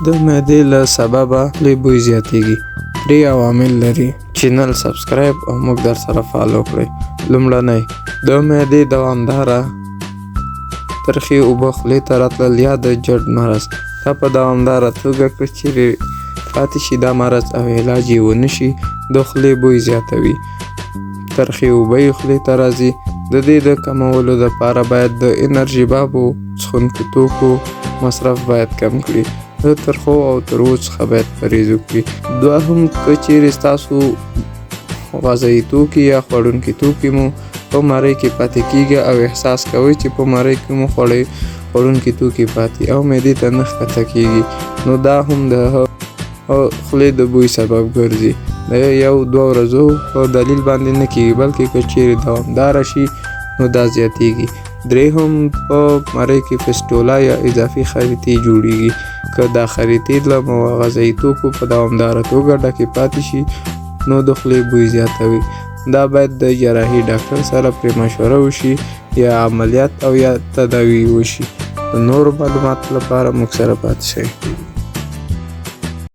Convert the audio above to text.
د معدې له سببه خولې بوی زیاتېږي. 3 عوامل لري. چینل سبسکرایب او موږ در سره فالو کړئ. لومړنی د معدې دوامداره ترخې اوبه خولې ته راتلل یا د جډ مرض. دا په دوامداره توګه که چیرې پاتې شي دا مرض او علاج یې ونه شي د خولې بوی زیاتوي. ترخې اوبه یې خولې ته راځي. د دې د کمولو دپاره باید د انرژي بابو څښونکو توکو مصرف باید کم کړي. د ترخو او تروو څخه باید پرهیز وکړي. دوهم که چیرې ستاسو غذایي توکي یا خوړونکي توکي مو په مرۍ کې پاتې کیږي او احساس کوئ چې په مرۍ کې مو خوړونکي توکي پاتې او معدې ته نه ښکته کیږي، نو دا هم د خولې د بوی سبب ګرځي. د 1-2 ورځو په دلیل باندې نه کیږي، بلکې که چیرې دوامداره شي نو دا زیاتیږي. درېیم په مرۍ کې فسټولا یا اضافي خریطې جوړیږي. که دا خریطې له غذایي توکو په دوامداره توګه ډکې پاتې شي نو د خولې بوی زیاتوي. دا باید د جراحي ډاکټر سره پرې مشوره وشي یا عملیات او یا تداوی وشي. د نورو معلوماتو لپاره موږ سره پاتې شئ.